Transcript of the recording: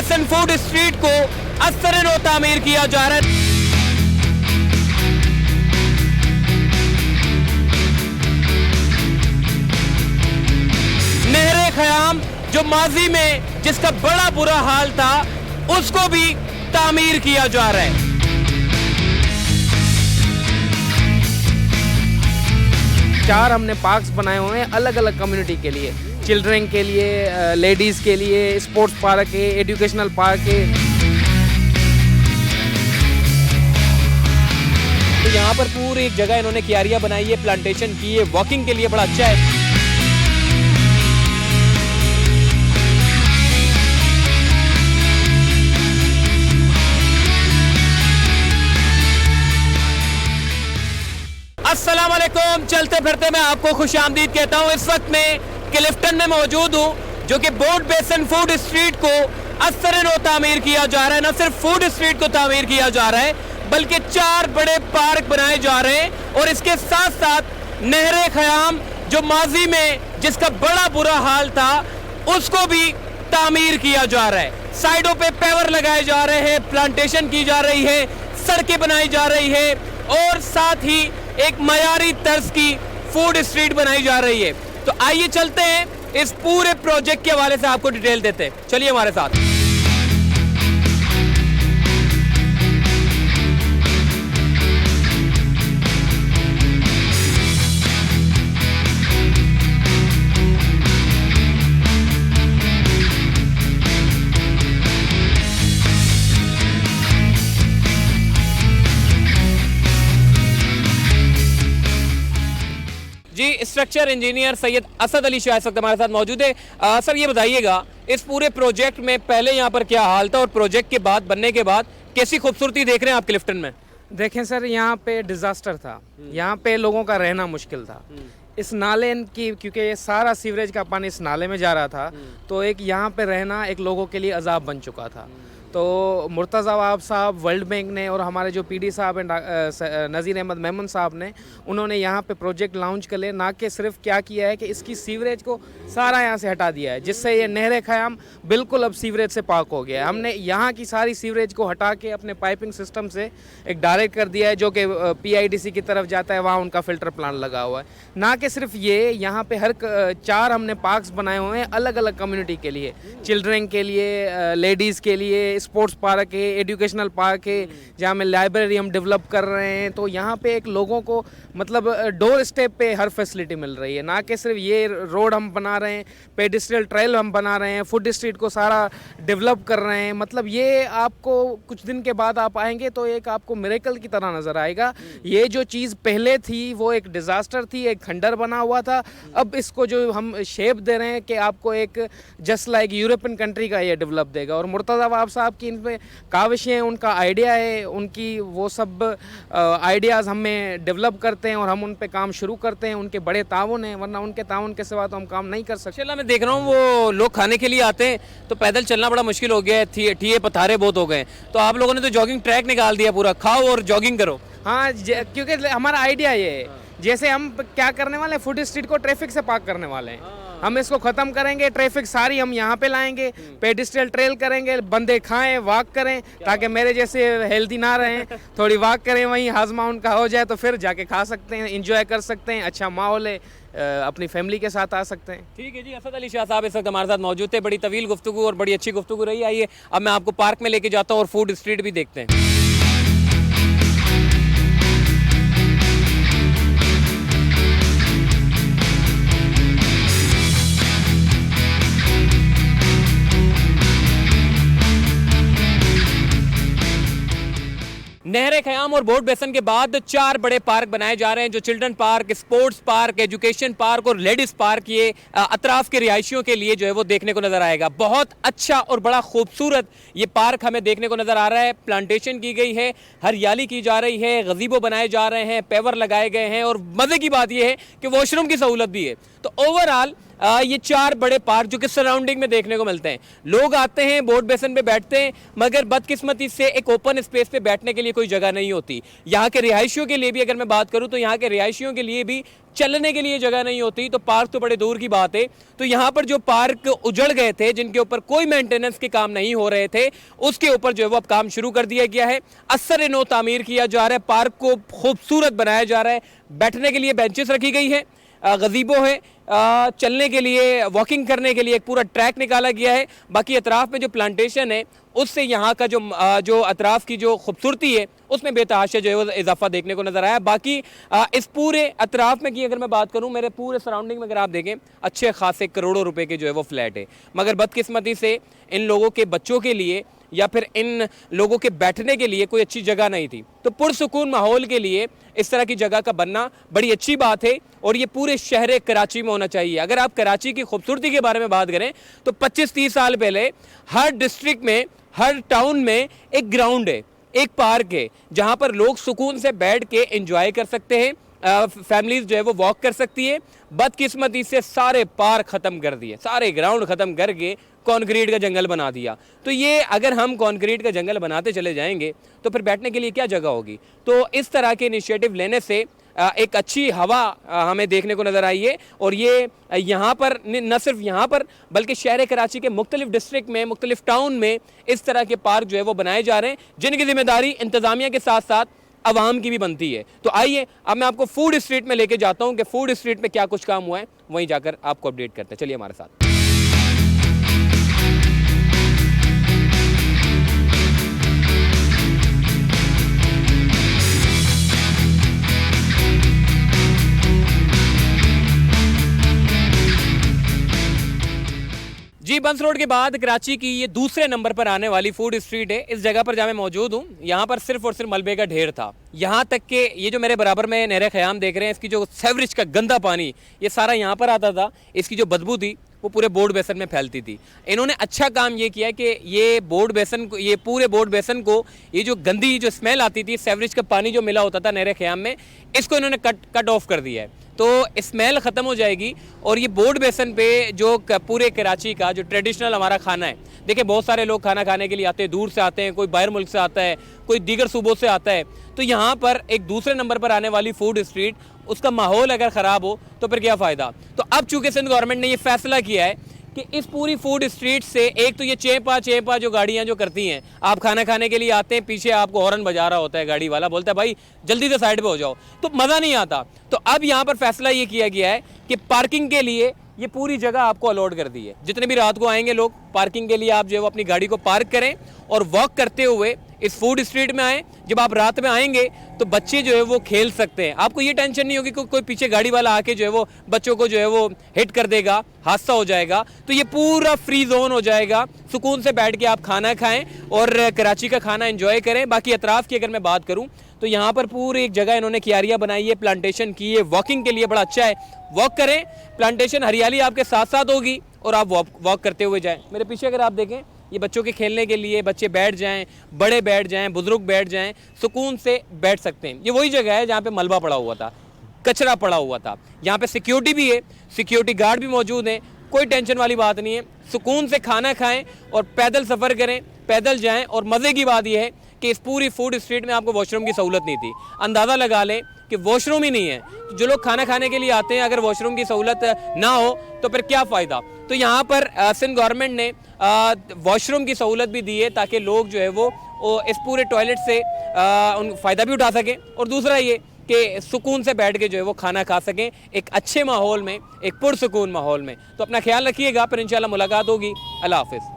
बेसन food street को असर तामीर किया जा रहा है। नहरे ख़याम जो माजी में जिसका बड़ा बुरा हाल था उसको भी तामीर किया जा रहा है। चार हमने पार्क्स बनाए हुए हैं अलग अलग कम्युनिटी के लिए, चिल्ड्रन के लिए, लेडीज़ के लिए, स्पोर्ट्स पार्क है, एजुकेशनल पार्क है। तो यहाँ पर पूरी एक जगह इन्होंने क्यारियाँ बनाई है, प्लांटेशन की है, वॉकिंग के लिए बड़ा अच्छा है। अस्सलाम वालेकुम, चलते फिरते मैं आपको खुशामदीद कहता हूँ। इस वक्त मैं क्लिफ्टन में मौजूद हूँ जो कि बोर्ड बेसन फूड स्ट्रीट को असर तामीर किया जा रहा है। न सिर्फ फूड स्ट्रीट को तामीर किया जा रहा है बल्कि 4 बड़े पार्क बनाए जा रहे हैं और इसके साथ साथ नहरे ख़याम जो माजी में जिसका बड़ा बुरा हाल था उसको भी तामीर किया जा रहा है। साइडों पे पेवर लगाए जा रहे हैं, प्लांटेशन की जा रही है, सड़कें बनाई जा रही है और साथ ही एक मयारी तर्ज की फूड स्ट्रीट बनाई जा रही है। तो आइए चलते हैं इस पूरे प्रोजेक्ट के हवाले से आपको डिटेल देते हैं। चलिए हमारे साथ। जी, स्ट्रक्चर इंजीनियर सैयद असद अली शाह इस वक्त हमारे साथ मौजूद है। सर ये बताइएगा इस पूरे प्रोजेक्ट में पहले यहाँ पर क्या हाल था और प्रोजेक्ट के बाद बनने के बाद कैसी खूबसूरती देख रहे हैं आप क्लिफ्टन में? देखें सर, यहाँ पे डिज़ास्टर था, यहाँ पे लोगों का रहना मुश्किल था। इस नाले की, क्योंकि ये सारा सीवरेज का पानी इस नाले में जा रहा था, तो एक यहाँ पे रहना एक लोगों के लिए अजाब बन चुका था। तो मुर्तज़ा वहाब साहब, वर्ल्ड बैंक ने और हमारे जो पीडी साहब हैं नज़ीर अहमद मेमन साहब ने, उन्होंने यहाँ पे प्रोजेक्ट लॉन्च कर ले, ना कि सिर्फ क्या किया है कि इसकी सीवरेज को सारा यहाँ से हटा दिया है, जिससे ये नहरे ख़याम बिल्कुल अब सीवरेज से पाक हो गया है। हमने यहाँ की सारी सीवरेज को हटा के अपने पाइपिंग सिस्टम से एक डायरेक्ट कर दिया है जो कि PIDC की तरफ जाता है, वहाँ उनका फ़िल्टर प्लांट लगा हुआ है। ना कि सिर्फ ये, यहाँ पे हर 4 हमने पार्क्स बनाए हुए हैं अलग अलग कम्युनिटी के लिए, चिल्ड्रन के लिए, लेडीज़ के लिए, स्पोर्ट्स पार्क है, एजुकेशनल पार्क है, जहाँ में लाइब्रेरी हम डेवलप कर रहे हैं। तो यहाँ पे एक लोगों को मतलब डोर स्टेप पे हर फैसिलिटी मिल रही है। ना कि सिर्फ ये रोड हम बना रहे हैं, पेडिस्ट्रियल ट्रेल हम बना रहे हैं, फूड स्ट्रीट को सारा डेवलप कर रहे हैं। मतलब ये आपको कुछ दिन के बाद आप आएंगे तो एक आपको मिरेकल की तरह नज़र आएगा। ये जो चीज़ पहले थी वो एक डिज़ास्टर थी, एक खंडर बना हुआ था। अब इसको जो हम शेप दे रहे हैं कि आपको एक जस्ट लाइक यूरोपियन कंट्री का ये डेवलप देगा। और मुर्तज़ा वहाब साहब की इनमें काविशें हैं, उनका आइडिया है, उनकी वो सब आइडियाज़ हमें डेवलप करते हैं और हम उन पे काम शुरू करते हैं। उनके बड़े ताउन हैं, वरना उनके ताउन के सिवा तो हम काम नहीं कर सकते। चला मैं देख रहा हूँ वो लोग खाने के लिए आते हैं तो पैदल चलना बड़ा मुश्किल हो गया है, ठिए पथारे बहुत हो गए, तो आप लोगों ने तो जॉगिंग ट्रैक निकाल दिया पूरा, खाओ और जॉगिंग करो। हाँ, क्योंकि हमारा आइडिया ये है, जैसे हम क्या करने वाले हैं, फूड स्ट्रीट को ट्रैफिक से पाक करने वाले हैं। हम इसको ख़त्म करेंगे, ट्रैफिक सारी हम यहाँ पे लाएंगे, पेडिस्ट्रियल ट्रेल करेंगे, बंदे खाएं, वॉक करें, ताकि मेरे जैसे हेल्दी ना रहें, थोड़ी वॉक करें, वहीं हाजमा उनका हो जाए तो फिर जाके खा सकते हैं, एंजॉय कर सकते हैं, अच्छा माहौल है, अपनी फैमिली के साथ आ सकते हैं। ठीक है जी, असद अली शाह साहब इस वक्त हमारे साथ मौजूद थे। बड़ी तवील गुफ्तगू और बड़ी अच्छी गुफ्तगू रही। आइए अब मैं आपको पार्क में लेके जाता हूँ और फूड स्ट्रीट भी देखते हैं। नहरे ख़याम और बोर्ड बेसन के बाद 4 बड़े पार्क बनाए जा रहे हैं, जो children park, sports park, education park और लेडीज़ पार्क। ये अतराफ़ के रिहायशियों के लिए जो है वो देखने को नज़र आएगा। बहुत अच्छा और बड़ा खूबसूरत ये पार्क हमें देखने को नज़र आ रहा है। प्लांटेशन की गई है, हरियाली की जा रही है, गज़ीबो बनाए जा रहे हैं, पेवर लगाए गए हैं और मज़े की बात यह है कि वॉशरूम की सहूलत भी है। तो ओवरऑल ये 4 बड़े पार्क जो कि सराउंडिंग में देखने को मिलते हैं। लोग आते हैं, बोट बेसन पे बैठते हैं, मगर बदकिस्मती से एक ओपन स्पेस पे बैठने के लिए कोई जगह नहीं होती। यहाँ के रिहायशियों के लिए भी अगर मैं बात करूँ तो यहाँ के रिहायशियों के लिए भी चलने के लिए जगह नहीं होती, तो पार्क तो बड़े दूर की बात है। तो यहाँ पर जो पार्क उजड़ गए थे, जिनके ऊपर कोई मेंटेनेंस के काम नहीं हो रहे थे, उसके ऊपर जो है वो अब काम शुरू कर दिया गया है। असर नो तामीर किया जा रहा है, पार्क को खूबसूरत बनाया जा रहा है। बैठने के लिए बेंचेस रखी गई है, गज़ीबो है, चलने के लिए, वॉकिंग करने के लिए एक पूरा ट्रैक निकाला गया है। बाकी अतराफ़ में जो प्लांटेशन है उससे यहाँ का जो अतराफ़ की जो खूबसूरती है उसमें बेतहाशा जो है वो इजाफा देखने को नज़र आया। बाकी इस पूरे अतराफ़ में की अगर मैं बात करूँ, मेरे पूरे सराउंडिंग में अगर आप देखें, अच्छे खासे करोड़ों रुपए के जो है वो फ्लैट है, मगर बदकिस्मती से इन लोगों के बच्चों के लिए या फिर इन लोगों के बैठने के लिए कोई अच्छी जगह नहीं थी। तो पुरसुकून माहौल के लिए इस तरह की जगह का बनना बड़ी अच्छी बात है, और ये पूरे शहर कराची में होना चाहिए। अगर आप कराची की खूबसूरती के बारे में बात करें तो 25-30 साल पहले हर डिस्ट्रिक्ट में, हर टाउन में एक ग्राउंड है, एक पार्क है, जहाँ पर लोग सुकून से बैठ के एंजॉय कर सकते हैं, फैमिलीज जो है वो वॉक कर सकती है। बदकिस्मती से सारे पार्क ख़त्म कर दिए, सारे ग्राउंड ख़त्म करके कंक्रीट का जंगल बना दिया। तो ये अगर हम कंक्रीट का जंगल बनाते चले जाएंगे तो फिर बैठने के लिए क्या जगह होगी। तो इस तरह के इनिशिएटिव लेने से एक अच्छी हवा हमें देखने को नज़र आई है, और ये यहाँ पर न सिर्फ यहाँ पर बल्कि शहर कराची के मुख्तलिफ डिस्ट्रिक्ट में, मुख्तलिफ टाउन में इस तरह के पार्क जो है वो बनाए जा रहे हैं, जिनकी जिम्मेदारी इंतज़ामिया के साथ साथ आवाम की भी बनती है। तो आइए अब मैं आपको फूड स्ट्रीट में लेके जाता हूँ कि फूड स्ट्रीट में क्या कुछ काम हुआ है, वहीं जाकर आपको अपडेट करते हैं। चलिए हमारे साथ। जी, बंस रोड के बाद कराची की ये दूसरे नंबर पर आने वाली फूड स्ट्रीट है। इस जगह पर जहाँ मैं मौजूद हूँ, यहाँ पर सिर्फ और सिर्फ मलबे का ढेर था। यहाँ तक कि ये जो मेरे बराबर में नहर ख़याम देख रहे हैं, इसकी जो सेवरेज का गंदा पानी ये सारा यहाँ पर आता था। इसकी जो बदबू थी वो पूरे बोर्ड बेसन में फैलती थी। इन्होंने अच्छा काम ये किया कि ये बोर्ड बेसन को, ये पूरे बोर्ड बेसन को, ये जो गंदी जो स्मेल आती थी, सेवरेज का पानी जो मिला होता था नहर ख़याम में, इसको इन्होंने कट ऑफ कर दिया है। तो स्मेल ख़त्म हो जाएगी, और ये बोर्ड बेसन पे जो पूरे कराची का जो ट्रेडिशनल हमारा खाना है, देखिए बहुत सारे लोग खाना खाने के लिए आते हैं, दूर से आते हैं, कोई बाहर मुल्क से आता है, कोई दीगर सूबों से आता है। तो यहाँ पर एक दूसरे नंबर पर आने वाली फूड स्ट्रीट, उसका माहौल अगर ख़राब हो तो फिर क्या फ़ायदा। तो अब चूँकि सिंध गवर्नमेंट ने ये फैसला किया है कि इस पूरी फूड स्ट्रीट से, एक तो ये चेपा जो गाड़ियाँ जो करती हैं, आप खाना खाने के लिए आते हैं, पीछे आपको हॉर्न बजा रहा होता है गाड़ी वाला, बोलता है भाई जल्दी से साइड पे हो जाओ, तो मज़ा नहीं आता। तो अब यहाँ पर फैसला ये किया गया है कि पार्किंग के लिए ये पूरी जगह आपको अलॉट कर दी है। जितने भी रात को आएंगे लोग, पार्किंग के लिए आप जो है वो अपनी गाड़ी को पार्क करें और वॉक करते हुए इस फूड स्ट्रीट में आएँ। जब आप रात में आएंगे तो बच्चे जो है वो खेल सकते हैं, आपको ये टेंशन नहीं होगी कि कोई पीछे गाड़ी वाला आके जो है वो बच्चों को जो है वो हिट कर देगा, हादसा हो जाएगा। तो ये पूरा फ्री जोन हो जाएगा, सुकून से बैठ के आप खाना खाएं और कराची का खाना एंजॉय करें। बाकी अतराफ़ की अगर मैं बात करूं तो यहाँ पर पूरी एक जगह इन्होंने क्यारियाँ बनाई है, प्लांटेशन की है, वॉकिंग के लिए बड़ा अच्छा है। वॉक करें, प्लांटेशन, हरियाली आपके साथ साथ होगी और आप वॉक करते हुए जाएं। मेरे पीछे अगर आप देखें, ये बच्चों के खेलने के लिए, बच्चे बैठ जाएं, बड़े बैठ जाएं, बुजुर्ग बैठ जाएं, सुकून से बैठ सकते हैं। ये वही जगह है जहाँ पे मलबा पड़ा हुआ था, कचरा पड़ा हुआ था। यहाँ पे सिक्योरिटी भी है, सिक्योरिटी गार्ड भी मौजूद हैं, कोई टेंशन वाली बात नहीं है। सुकून से खाना खाएं और पैदल सफ़र करें, पैदल जाएं। और मज़े की बात यह है कि इस पूरी फूड स्ट्रीट में आपको वॉशरूम की सहूलत नहीं थी। अंदाज़ा लगा लें कि वॉशरूम ही नहीं है। जो लोग खाना खाने के लिए आते हैं, अगर वॉशरूम की सहूलत ना हो तो फिर क्या फ़ायदा। तो यहाँ पर सिंध गवर्नमेंट ने वॉशरूम की सहूलत भी दी है ताकि लोग जो है वो इस पूरे टॉयलेट से उन फ़ायदा भी उठा सकें, और दूसरा ये कि सुकून से बैठ के जो है वो खाना खा सकें एक अच्छे माहौल में, एक पुरसुकून माहौल में। तो अपना ख्याल रखिएगा, फिर इंशाल्लाह मुलाकात होगी। अल्लाह हाफ़िज़।